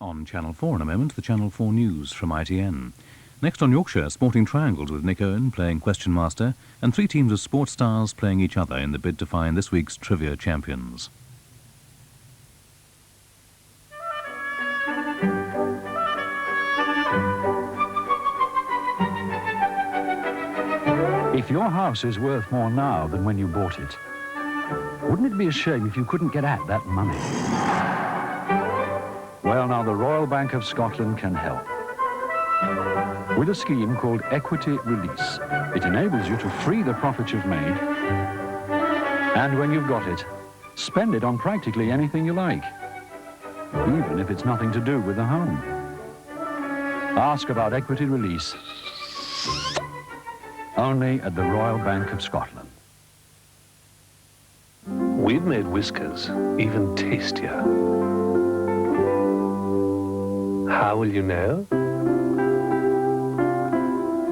On Channel 4 in a moment, the Channel 4 News from ITN. Next on Yorkshire, Sporting Triangles with Nick Owen playing Question Master and three teams of sports stars playing each other in the bid to find this week's trivia champions. If your house is worth more now than when you bought it, wouldn't it be a shame if you couldn't get at that money? Well, now the Royal Bank of Scotland can help. With a scheme called Equity Release, it enables you to free the profit you've made, and when you've got it, spend it on practically anything you like, even if it's nothing to do with the home. Ask about Equity Release only at the Royal Bank of Scotland. We've made whiskers even tastier. How will you know?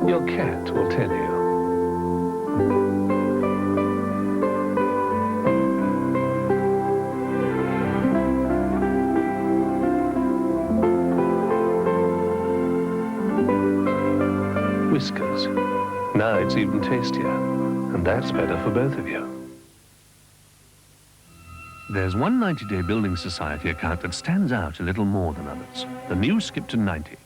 Your cat will tell you. Whiskers. Now it's even tastier, and that's better for both of you. There's one 90-day Building Society account that stands out a little more than others. The new Skipton 90.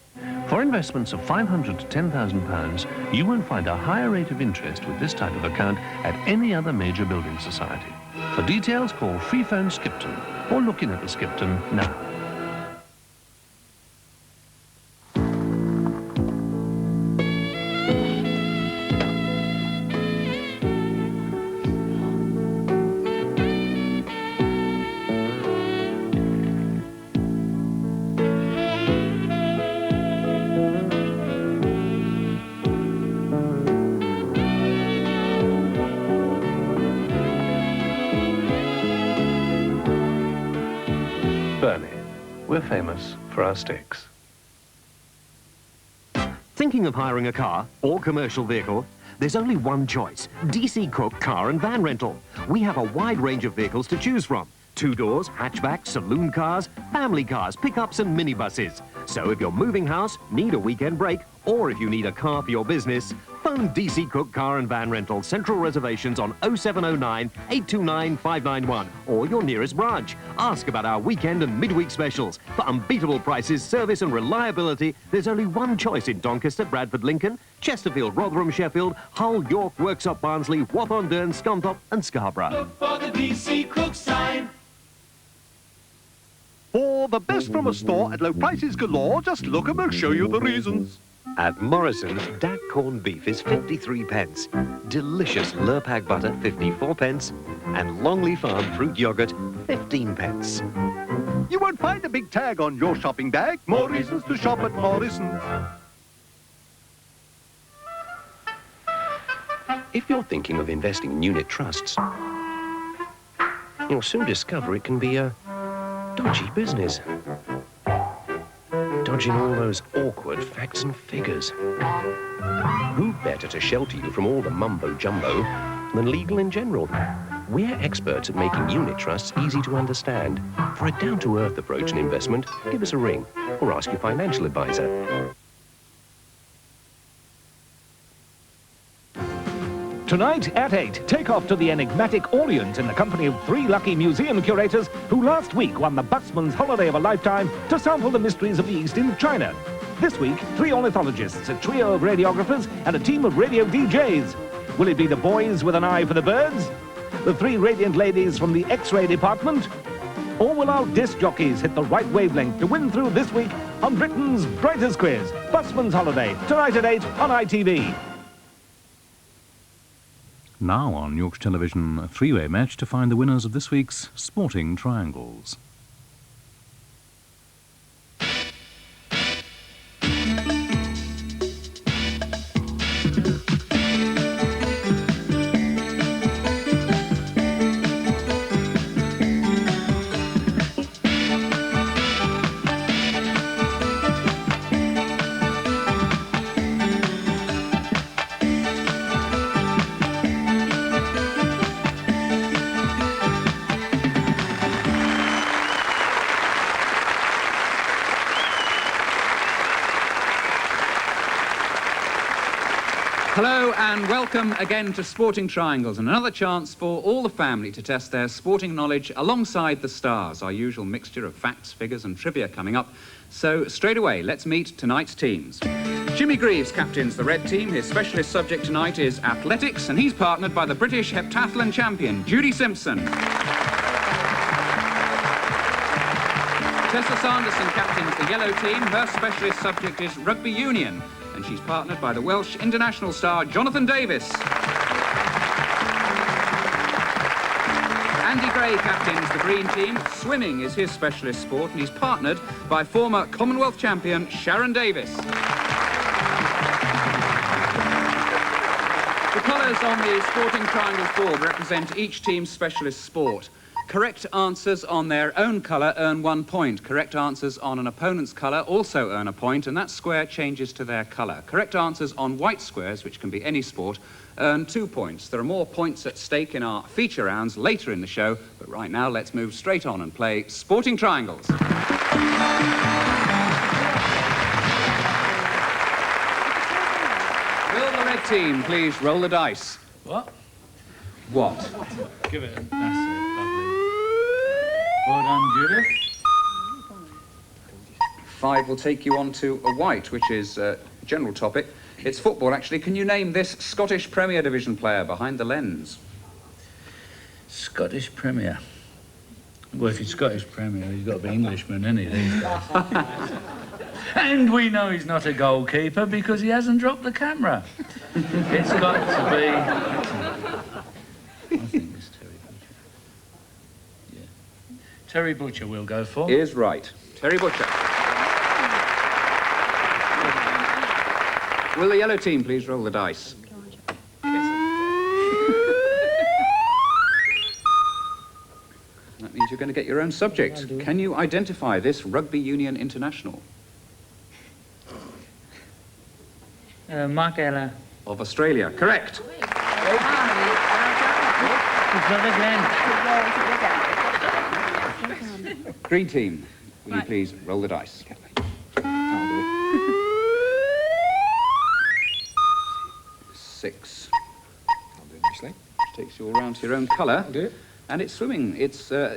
For investments of £500 to £10,000, you won't find a higher rate of interest with this type of account at any other major building society. For details, call Free Phone Skipton or look in at the Skipton now. We're famous for our steaks. Thinking of hiring a car or commercial vehicle? There's only one choice: DC Cook Car and Van Rental. We have a wide range of vehicles to choose from. 2 doors, hatchbacks, saloon cars, family cars, pickups and minibuses. So if you're moving house, need a weekend break, or if you need a car for your business, phone DC Cook Car and Van Rental Central Reservations on 0709 829 591 or your nearest branch. Ask about our weekend and midweek specials. For unbeatable prices, service and reliability, there's only one choice in Doncaster, Bradford, Lincoln, Chesterfield, Rotherham, Sheffield, Hull, York, Worksop, Barnsley, Wath-on-Dearne, Scunthorpe and Scarborough. Look for the DC Cook sign. For the best from a store at low prices galore, just look and we'll show you the reasons. At Morrison's, Dak corned beef is 53 pence, delicious Lurpak butter 54 pence, and Longley Farm fruit yoghurt 15 pence. You won't find a big tag on your shopping bag. More reasons to shop at Morrison's. If you're thinking of investing in unit trusts, you'll soon discover it can be a dodgy business. Dodging all those awkward facts and figures. Who better to shelter you from all the mumbo-jumbo than Legal in General? We're experts at making unit trusts easy to understand. For a down-to-earth approach in investment, give us a ring or ask your financial advisor. Tonight at 8, take off to the enigmatic Orient in the company of 3 lucky museum curators who last week won the Busman's Holiday of a Lifetime to sample the mysteries of the East in China. This week, 3 ornithologists, a trio of radiographers and a team of radio DJs. Will it be the boys with an eye for the birds? The 3 radiant ladies from the X-ray department? Or will our disc jockeys hit the right wavelength to win through this week on Britain's brightest quiz, Busman's Holiday, tonight at 8 on ITV. Now on Yorkshire Television, a 3-way match to find the winners of this week's Sporting Triangles. Hello and welcome again to Sporting Triangles, and another chance for all the family to test their sporting knowledge alongside the stars. Our usual mixture of facts, figures and trivia coming up. So straight away, let's meet tonight's teams. Jimmy Greaves captains the red team. His specialist subject tonight is athletics, and he's partnered by the British heptathlon champion, Judy Simpson. Tessa Sanderson captains the yellow team. Her specialist subject is rugby union, and she's partnered by the Welsh international star Jonathan Davis. Andy Gray captains the green team. Swimming is his specialist sport, and he's partnered by former Commonwealth champion Sharon Davis. The colours on the Sporting Triangles board represent each team's specialist sport. Correct answers on their own colour earn 1 point. Correct answers on an opponent's colour also earn a point, and that square changes to their colour. Correct answers on white squares, which can be any sport, earn 2 points. There are more points at stake in our feature rounds later in the show, but right now let's move straight on and play Sporting Triangles. Will the red team please roll the dice? What? What? Give it. That's it. Lovely. Well done, Judith. 5 will take you on to a white, which is a general topic. It's football, actually. Can you name this Scottish Premier Division player behind the lens? Scottish Premier. Well, if he's Scottish Premier, he's got to be Englishman, isn't he, these days? And we know he's not a goalkeeper because he hasn't dropped the camera. It's got to be... I think it's Terry Butcher. Yeah. Terry Butcher we'll go for. Is right. Terry Butcher. Will the yellow team please roll the dice? That means you're going to get your own subject. Can you identify this rugby union international? Mark Ella. Of Australia. Correct. Green team, will you please roll the dice? 6. Which takes you all round to your own colour. And it's swimming.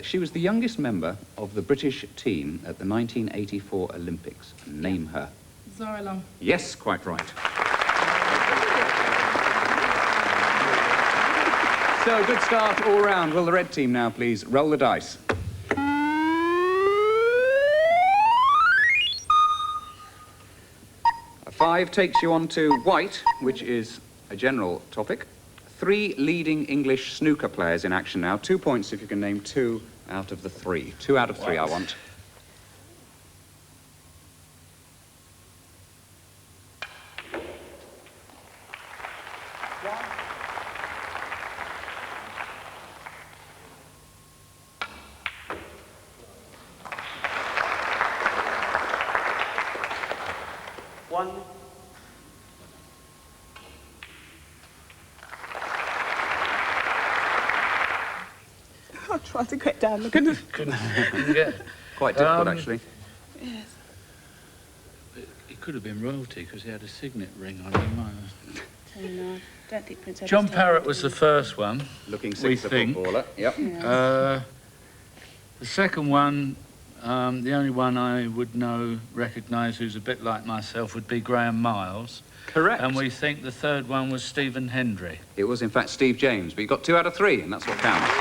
She was the youngest member of the British team at the 1984 Olympics. Name her. Zara Long. Yes, quite right. So, good start all round. Will the red team now please roll the dice? 5 takes you on to white, which is a general topic. 3 leading English snooker players in action now. 2 points if you can name 2 out of the 3. 2 out of 3 I want. I tried to get down. I couldn't get quite difficult, actually. Yes. It could have been royalty because he had a signet ring on him. No, I don't think Prince Edward's John Parrott was the first one. Looking six, the footballer. Yep. The second one, the only one I would recognise who's a bit like myself would be Graham Miles. Correct. And we think the third one was Stephen Hendry. It was, in fact, Steve James, but you got 2 out of 3, and that's what counts.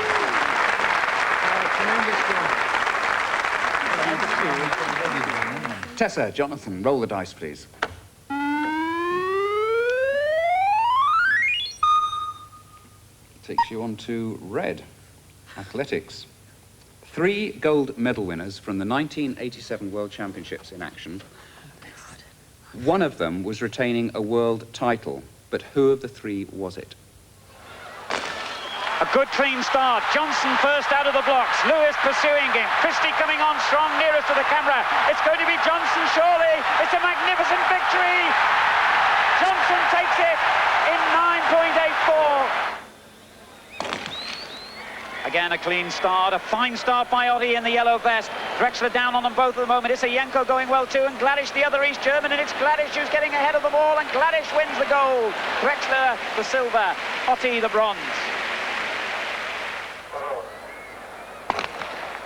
Tessa, Jonathan, roll the dice, please. Takes you on to red. Athletics. 3 gold medal winners from the 1987 World Championships in action. One of them was retaining a world title, but who of the 3 was it? A good clean start. Johnson first out of the blocks. Lewis pursuing him. Christie coming on strong nearest to the camera. It's going to be Johnson, surely. It's a magnificent victory. Johnson takes it in 9.84. Again, a clean start, a fine start by Otti in the yellow vest. Drexler down on them both at the moment. Isayenko going well too, and Gladish, the other East German, and it's Gladish who's getting ahead of them all, and Gladish wins the gold. Drexler the silver, Otti the bronze.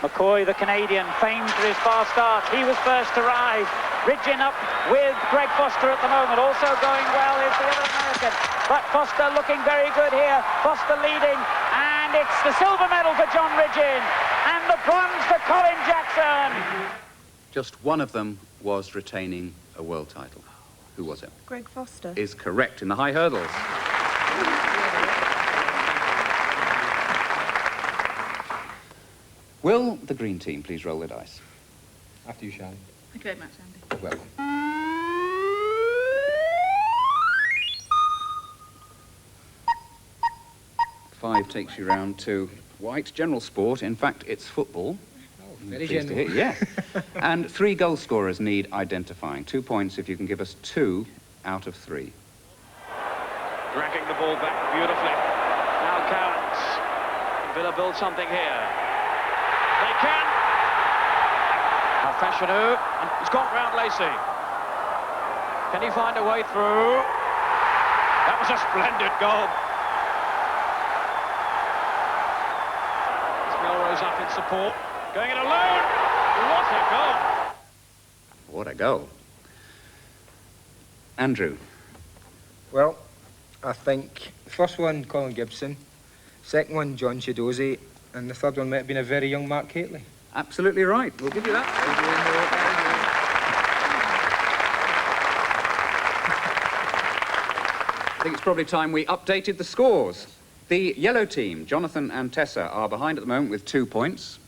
McCoy, the Canadian, famed for his fast start. He was first to rise. Ridgin up with Greg Foster at the moment. Also going well is the other American. But Foster looking very good here. Foster leading. And it's the silver medal for John Ridgin. And the bronze for Colin Jackson. Just one of them was retaining a world title. Who was it? Greg Foster. Is correct in the high hurdles. Will the green team please roll the dice? After you, Shannon. Thank you very much, Andy. Welcome. Five takes you round to white. General sport. In fact, it's football. Oh, very Pleased to general. hear, yeah. And 3 goal scorers need identifying. 2 points if you can give us 2 out of 3. Dragging the ball back beautifully. Now Counts. Villa build something here. They can. Now Fashanu. He's got round Lacey. Can he find a way through? That was a splendid goal. Melrose up in support. Going it alone. What a goal. What a goal. Andrew. Well, I think the first one, Colin Gibson, second one, John Chidozie, and the third one might have been a very young Mark Catley. Absolutely right. We'll give you that. I think it's probably time we updated the scores. The yellow team, Jonathan and Tessa, are behind at the moment with 2 points.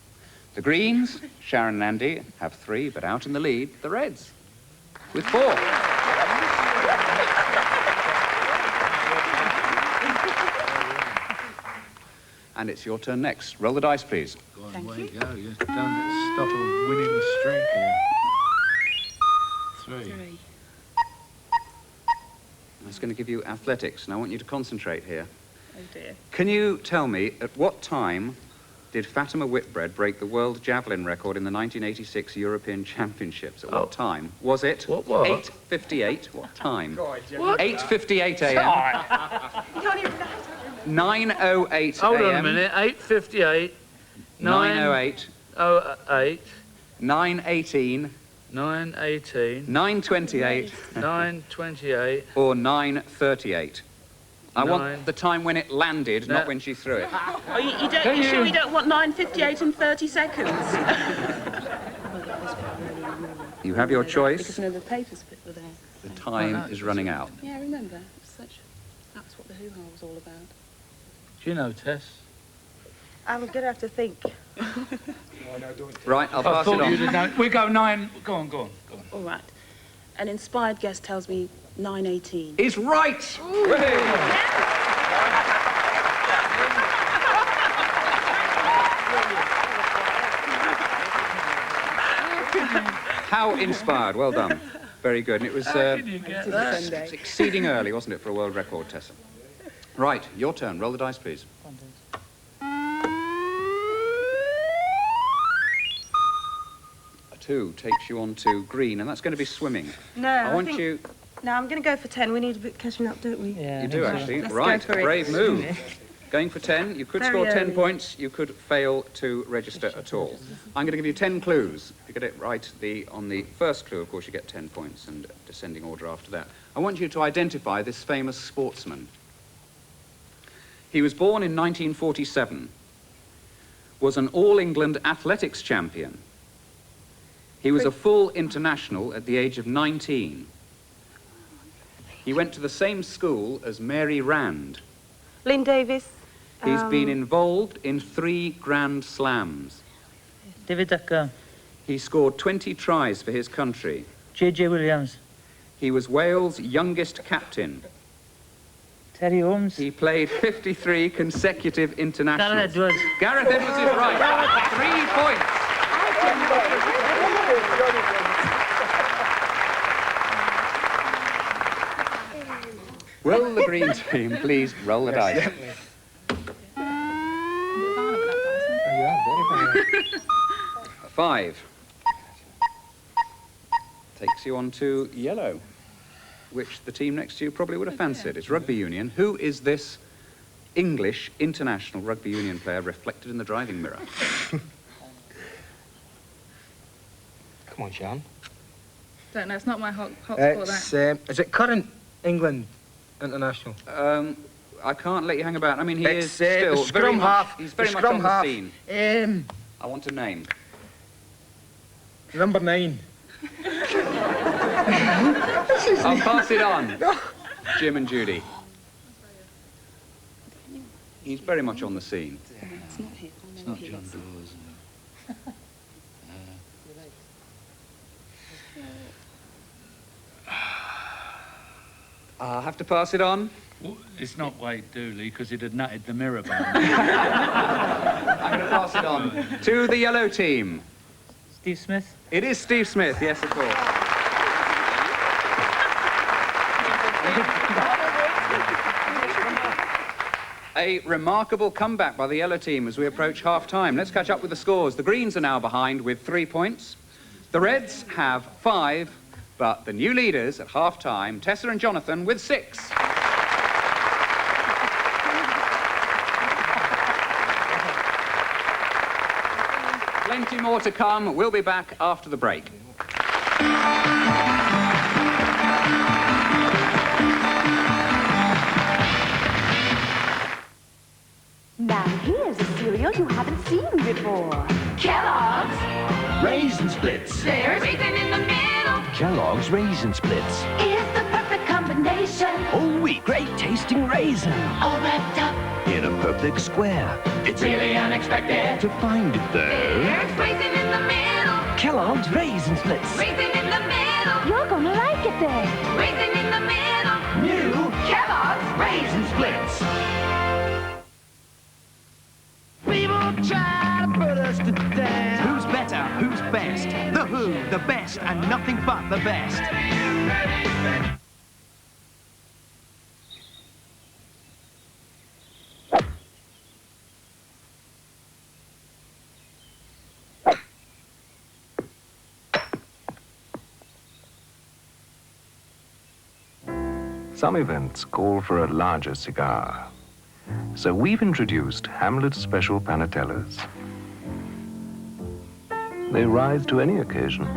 The greens, Sharon and Andy, have 3, but out in the lead, the reds, with 4. And it's your turn next. Roll the dice, please. Go on, away you go. You don't stop a winning streak here. 3. That's going to give you athletics, and I want you to concentrate here. Oh dear. Can you tell me at what time did Fatima Whitbread break the world javelin record in the 1986 European Championships? At what time? Was it What? 8:58? What time? What? 8:58 a.m. You can't even 9:08 Hold on a a.m. minute. 8:58. 9:08. 8. 9:18. 9:18. 9:28. 9:28. Or 9:38. I want 9. the time when it landed, not when she threw it. Oh, you sure you don't want 9:58 and 30 seconds? You have your choice. Because the papers were there. The time is running out. Yeah, I remember. That's what the hoo-ha was all about. Do you know, Tess? I'm going to have to think. Right, I'll I pass it thought on. you'd have known. We go 9. Go on. All right. An inspired guess tells me 9:18. Is right! How inspired. Well done. Very good. And it was How did you get that? exceeding early, wasn't it, for a world record, Tessa? Right, your turn. Roll the dice, please. A 2 takes you on to green, and that's going to be swimming. No, I want think, you... No, I'm going to go for 10. We need a bit catching up, don't we? Yeah. You do, actually. Let's Right, go for it. brave move. Going for 10. You could Very score 10 early. points. You could fail to register at all. I'm going to give you 10 clues. If you get it right on the first clue, of course, you get 10 points, and descending order after that. I want you to identify this famous sportsman. He was born in 1947, was an All-England athletics champion. He was a full international at the age of 19. He went to the same school as Mary Rand. Lynn Davis. He's been involved in 3 Grand Slams. David Ducker. He scored 20 tries for his country. J.J. Williams. He was Wales' youngest captain. Terry Holmes. He played 53 consecutive internationals. Gareth Edwards. Gareth Edwards is right. 3 points. Will the green team please roll the dice? 5 takes you on to yellow, which the team next to you probably would have fancied. It's rugby union. Who is this English international rugby union player reflected in the driving mirror? Come on, Sean. Don't know, it's not my hot spot, that. Is it current England international? I can't let you hang about. I mean, he is It's, still the scrum half. He's very The much scrum on the half. scene. I want a name. Number 9. I'll pass it on. Jim and Judy. He's very much on the scene. It's not here. It's not John Dawes. I'll have to pass it on. Well, it's not Wade Dooley, because he'd have nutted the mirror bone. I'm going to pass it on to the yellow team. Steve Smith? It is Steve Smith, yes, of course. A remarkable comeback by the yellow team as we approach half-time. Let's catch up with the scores. The Greens are now behind with 3 points. The Reds have 5, but the new leaders at half-time, Tessa and Jonathan, with 6. Plenty more to come. We'll be back after the break. Now here's a cereal you haven't seen before. Kellogg's Raisin Splits. There's raisin in the middle. Kellogg's Raisin Splits. Is the perfect combination. Whole wheat, great tasting raisin. All wrapped up. In a perfect square. It's really unexpected. To find it though. There's raisin in the middle. Kellogg's Raisin Splits. Raisin in the middle. You're gonna like it then. Raisin in the middle. New Kellogg's Raisin Splits. People try to put us to down. Who's better? Who's best? The who, the best, and nothing but the best. Some events call for a larger cigar. So we've introduced Hamlet's Special Panatellas. They rise to any occasion.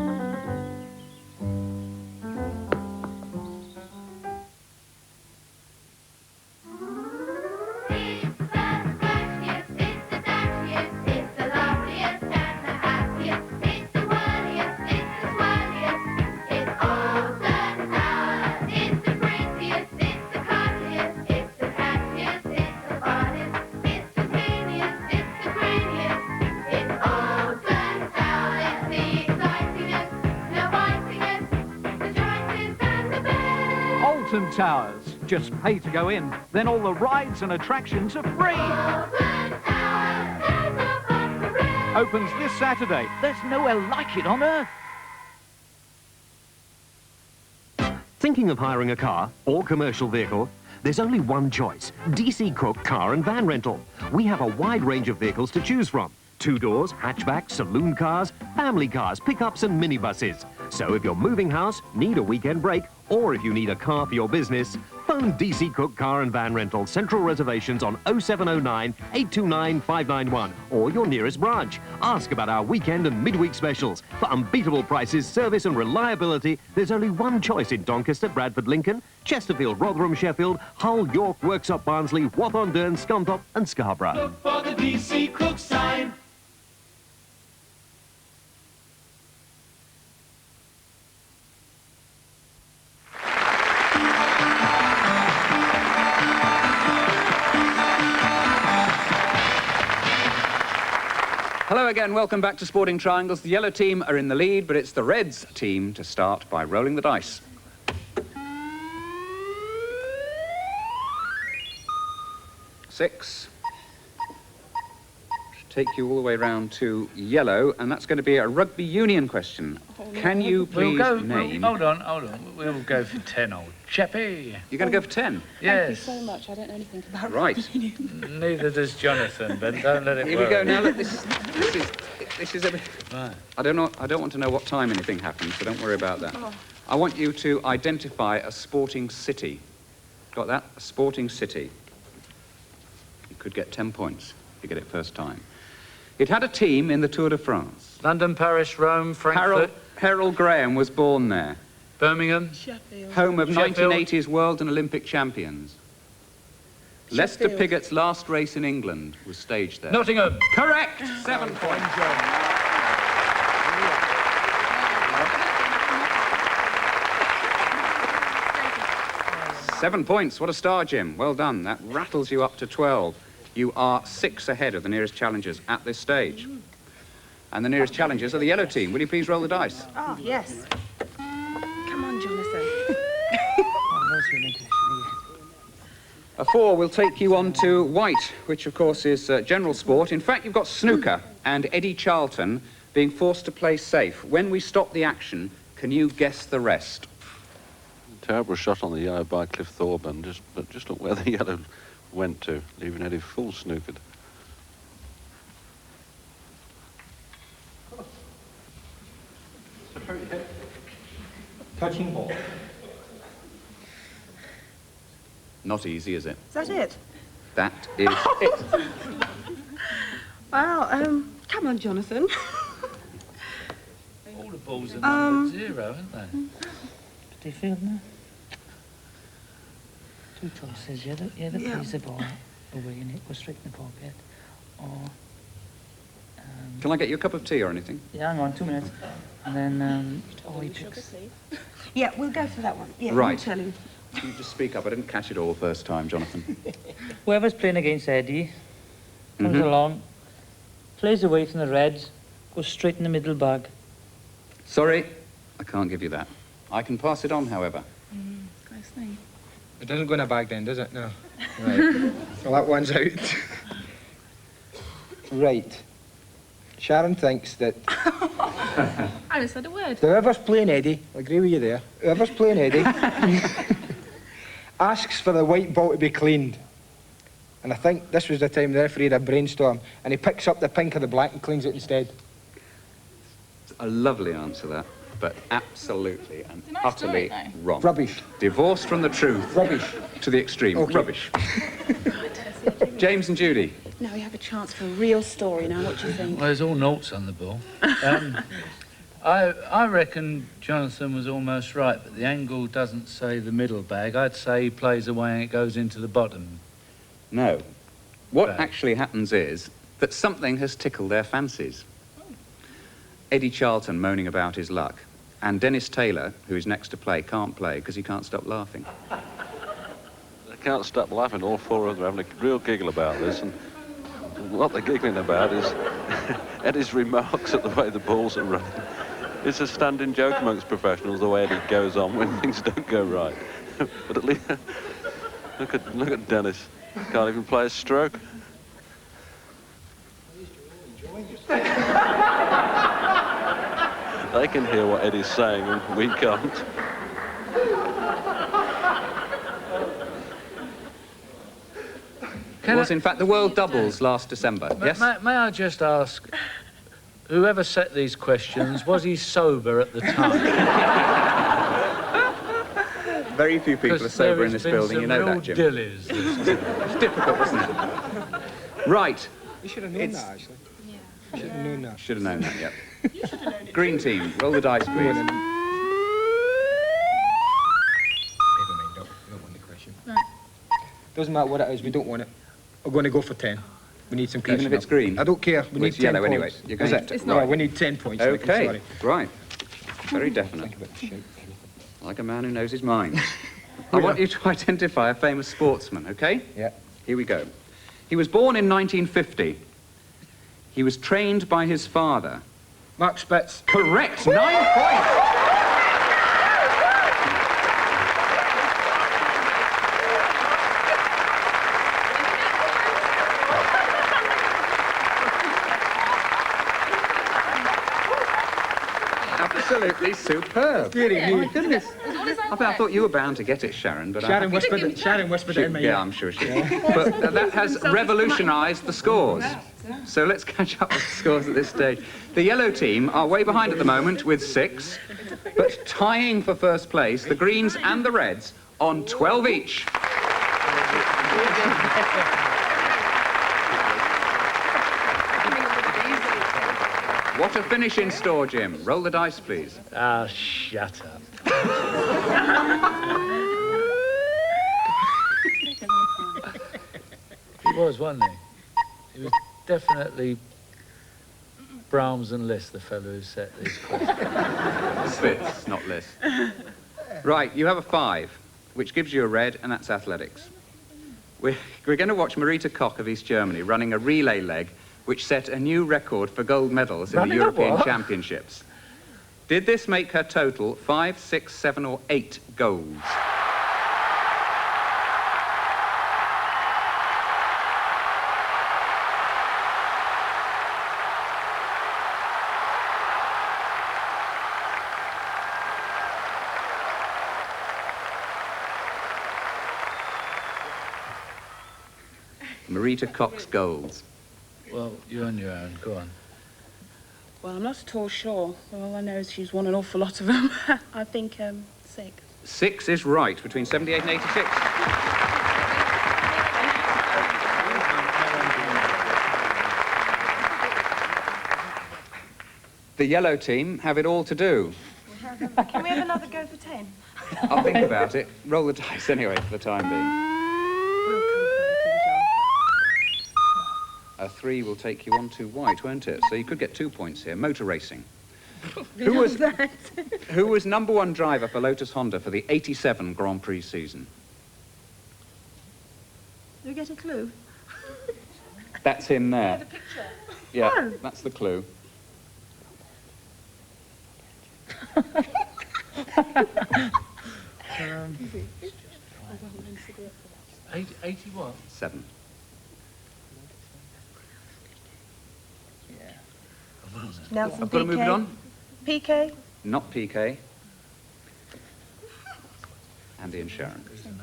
Towers. Just pay to go in, then all the rides and attractions are free. Opens this Saturday. There's nowhere like it on Earth. Thinking of hiring a car or commercial vehicle? There's only one choice, DC Cook Car and Van Rental. We have a wide range of vehicles to choose from. 2 doors, hatchbacks, saloon cars, family cars, pickups and minibuses. So if you're moving house, need a weekend break, or if you need a car for your business, phone DC Cook Car and Van Rental Central Reservations on 0709 829 591 or your nearest branch. Ask about our weekend and midweek specials. For unbeatable prices, service and reliability, there's only one choice in Doncaster, Bradford, Lincoln, Chesterfield, Rotherham, Sheffield, Hull, York, Worksop, Barnsley, Wath-on-Dearn, Scunthorpe and Scarborough. Look for the DC Cook sign. Hello again, welcome back to Sporting Triangles. The yellow team are in the lead, but it's the Reds team to start by rolling the dice. take you all the way round to yellow, and that's going to be a rugby union question. Can you please name... Hold on. We'll go for 10, old chappie. You're going to go for 10? Yes. Thank you so much. I don't know anything about Right. Neither does Jonathan, but don't let it Here we go now. Look, this is a bit... Right. I don't want to know what time anything happens, so don't worry about that. Oh. I want you to identify a sporting city. Got that? A sporting city. You could get 10 points if you get it first time. It had a team in the Tour de France. London, Paris, Rome, Frankfurt. Harold Graham was born there. Birmingham. Sheffield. Home of Sheffield. 1980s world and Olympic champions. Lester Sheffield. Pigot's last race in England was staged there. Nottingham. Correct! 7 points. 7 points. What a star, Jim. Well done. That rattles you up to 12. You are 6 ahead of the nearest challengers at this stage. And the nearest challengers are the yellow team. Will you please roll the dice? Oh, yes. Come on, Jonathan. A 4 will take you on to white, which of course is general sport. In fact, you've got snooker and Eddie Charlton being forced to play safe. When we stop the action, can you guess the rest? Terrible shot on the yellow by Cliff Thorburn, but just look where the yellow went to, leaving Eddie full snookered. Touching ball. Not easy, is it? Is that it? That is it. Well, come on, Jonathan. All the balls are numbered 0, aren't they? Do you feel now? 2 choices. You either place the ball away and it goes straight in the pocket, or... Can I get you a cup of tea or anything? Yeah, hang on, 2 minutes. And then, oh, he picks... Yeah, we'll go for that one. Yeah, Right. you tell him. You just speak up. I didn't catch it all first time, Jonathan. Whoever's playing against Eddie comes Mhm. along, plays away from the reds, goes straight in the middle bag. Sorry, I can't give you that. I can pass it on, however. Nice thing. It doesn't go in a bag then, does it? No. Right. Well, that one's out. Right. Sharon thinks that I haven't said a word. whoever's playing Eddie, I agree with you there, whoever's playing Eddie asks for the white ball to be cleaned. And I think this was the time the referee had a brainstorm, and he picks up the pink or the black and cleans it instead. A lovely answer, that, but absolutely and Didn't I utterly start it, wrong. Rubbish. Divorced from the truth. Rubbish. To the extreme. Okay. Rubbish. James and Judy. Now we have a chance for a real story. Now, what do you think? Well, there's all noughts on the ball. I reckon Jonathan was almost right, but the angle doesn't say the middle bag. I'd say he plays away and it goes into the bottom. No. What Bag. actually happens is that something has tickled their fancies. Eddie Charlton moaning about his luck, and Dennis Taylor, who is next to play, can't play because he can't stop laughing. They can't stop laughing, all 4 of them are having a real giggle about this, and what they're giggling about is Eddie's remarks at the way the balls are running. It's a standing joke amongst professionals, the way Eddie goes on when things don't go right. But at least, look at Dennis. Can't even play a stroke. They can hear what Eddie's saying and we can't. It was, in fact, the World Doubles last December. Yes? May I just ask, whoever set these questions, was he sober at the time? Very few people are sober in this building, you know that, Jim. Dillies. It's difficult, isn't it? Right. You should have known that, actually. Yeah. Should have known that. Should have known that, yep. Green team, roll the dice, please. Never mind, don't want the question. Doesn't matter what it is, we don't want it. We're going to go for 10. We need some catching Even if it's up. green? I don't care. We Well, need it's 10 yellow points. anyway. You're going Is it? to- It's No, not. we need 10 points. Nick, I'm Okay, sorry. right. Very definite. Like a man who knows his mind. I want you to identify a famous sportsman, okay? Yeah. Here we go. He was born in 1950. He was trained by his father. Mark Spitz. Correct. 9 points. absolutely superb. My goodness. I thought you were bound to get it, Sharon, but Sharon whispered it in my ear. Yeah, I'm sure she did. But that has revolutionised the scores. So let's catch up with the scores at this stage. The yellow team are way behind at the moment with 6, but tying for first place, the greens and the reds on 12 each. What a finish in store, Jim. Roll the dice, please. Ah, shut up. He was, wasn't he? He was definitely Brahms and Liszt, the fellow who set these questions. Spitz, not Liszt. Right, you have a 5, which gives you a red, and that's athletics. We're going to watch Marita Koch of East Germany running a relay leg which set a new record for gold medals in the European Championships. Did this make her total 5, 6, 7, or 8 golds? Marita Koch's golds. Well, you're on your own. Go on. Well, I'm not at all sure. All I know is she's won an awful lot of them. I think 6. 6 is right, between 78 and 86. The yellow team have it all to do. Can we have another go for 10? I'll think about it. Roll the dice anyway for the time being. A 3 will take you on to white, won't it? So you could get 2 points here. Motor racing. Who was #1 driver for Lotus Honda for the 87 Grand Prix season? Do we get a clue? That's him there. The picture. Yeah, Oh. that's the clue. Eighty what? 7. Nelson I've got to move it on. PK? Not PK. Andy and Sharon. Who's the #1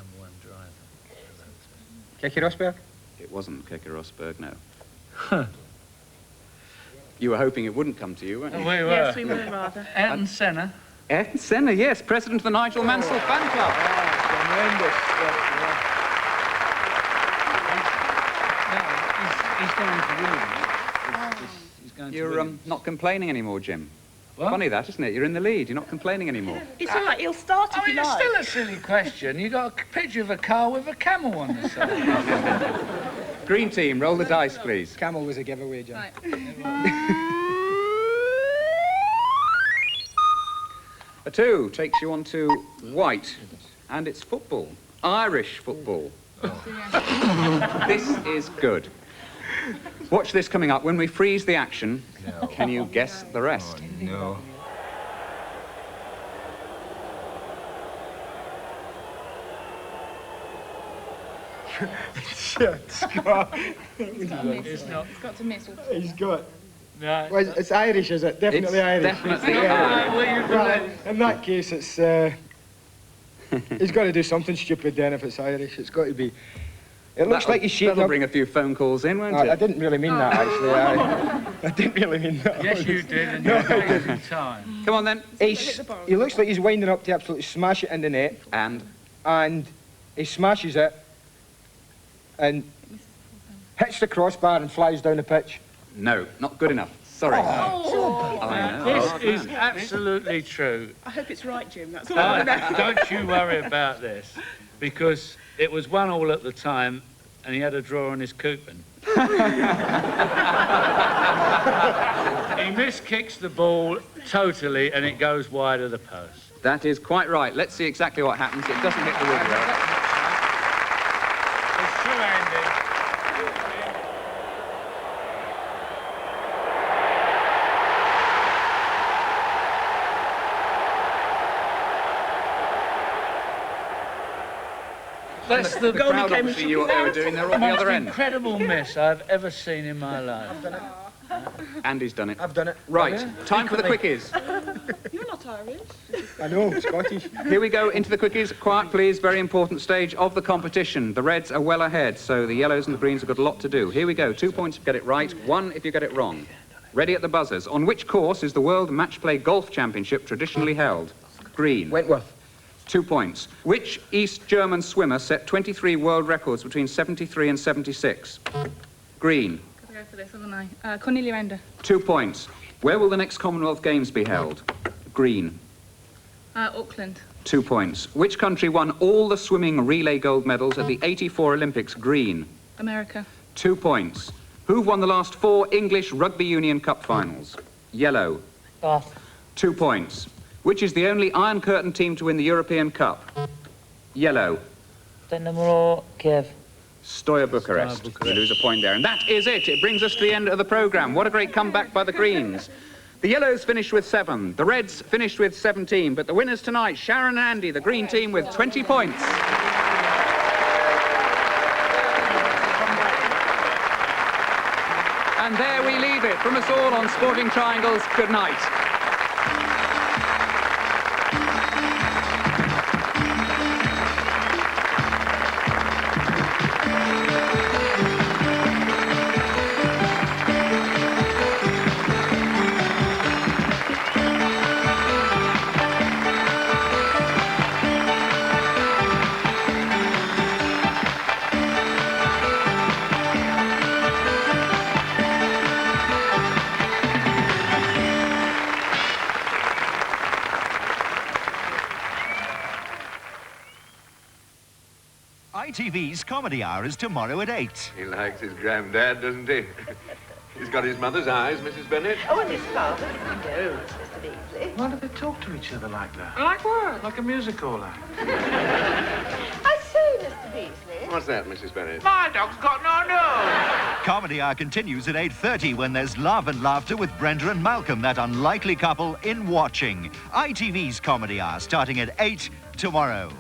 driver? Keke Rosberg? It wasn't Keke Rosberg, no. You were hoping it wouldn't come to you, weren't you? We were. Yes, we were rather. Ayrton Senna. Ayrton Senna, yes, president of the Nigel Mansell fan club. Tremendous. He's going to Williams. He's going to You're Williams. not complaining anymore, Jim. What? Funny that, isn't it? You're in the lead. You're not complaining anymore. It's all right, he'll start if I mean, you it's like. still a silly question. You got a picture of a car with a camel on the side. Green team, roll the dice, please. Camel was a giveaway, John. A 2 takes you on to white, and it's football. Irish football. This is good. Watch this coming up. When we freeze the action, can you guess the rest? Oh, no. Shit, Scott. It's not. It's got to miss. He's got. No. Well, it's Irish, is it? Definitely It's Irish. definitely Well, in that case, it's. He's got to do something stupid then if it's Irish. It's got to be. It looks like he's shaking That'll up. bring a few phone calls in, won't it? I didn't really mean that, actually. I didn't really mean that. Yes, you did, and No, you I had didn't. some time. Come on, then. He looks like he's winding up to absolutely smash it in the net. And he smashes it and hits the crossbar and flies down the pitch. No, not good enough. Sorry. I know. This is absolutely true. I hope it's right, Jim. That's all I know. Don't you worry about this, because it was 1-1 at the time, and he had a draw on his coupon. He miskicks the ball totally, and it goes wide of the post. That is quite right. Let's see exactly what happens. It doesn't hit the wood, though. It's true, Andy. That's the crowd obviously knew what they were doing. They're on the other end. incredible miss I've ever seen in my life. Andy's done it. I've done it. Right, time for the quickies. You're not Irish. I know, Scottish. Here we go into the quickies. Quiet, please. Very important stage of the competition. The Reds are well ahead, so the Yellows and the Greens have got a lot to do. Here we go. 2 points if you get it right, 1 if you get it wrong. Ready at the buzzers. On which course is the World Match Play Golf Championship traditionally held? Green. Wentworth. 2 points. Which East German swimmer set 23 world records between 73 and 76? Green. Gotta go for this, haven't I? Cornelia Ender. 2 points. Where will the next Commonwealth Games be held? Green. Auckland. 2 points. Which country won all the swimming relay gold medals at the '84 Olympics? Green. America. 2 points. Who've won the last 4 English Rugby Union Cup finals? Yellow. Bath. 2 points. Which is the only Iron Curtain team to win the European Cup? Yellow. Dynamo Kiev. Stoya Bucharest. You lose a point there. And that is it. It brings us to the end of the programme. What a great comeback by the Greens. The Yellows finished with 7. The Reds finished with 17. But the winners tonight, Sharon and Andy, the Green team, with 20 points. And there we leave it. From us all on Sporting Triangles, good night. ITV's Comedy Hour is tomorrow at 8. He likes his granddad, doesn't he? He's got his mother's eyes, Mrs. Bennett. Oh, and his father's nose, Mr. Beasley. Why do they talk to each other like that? Like what? Like a music hall act. I say, Mr. Beasley. What's that, Mrs. Bennett? My dog's got no nose. Comedy Hour continues at 8:30 when there's Love and Laughter with Brenda and Malcolm, that unlikely couple in Watching. ITV's Comedy Hour starting at 8 tomorrow.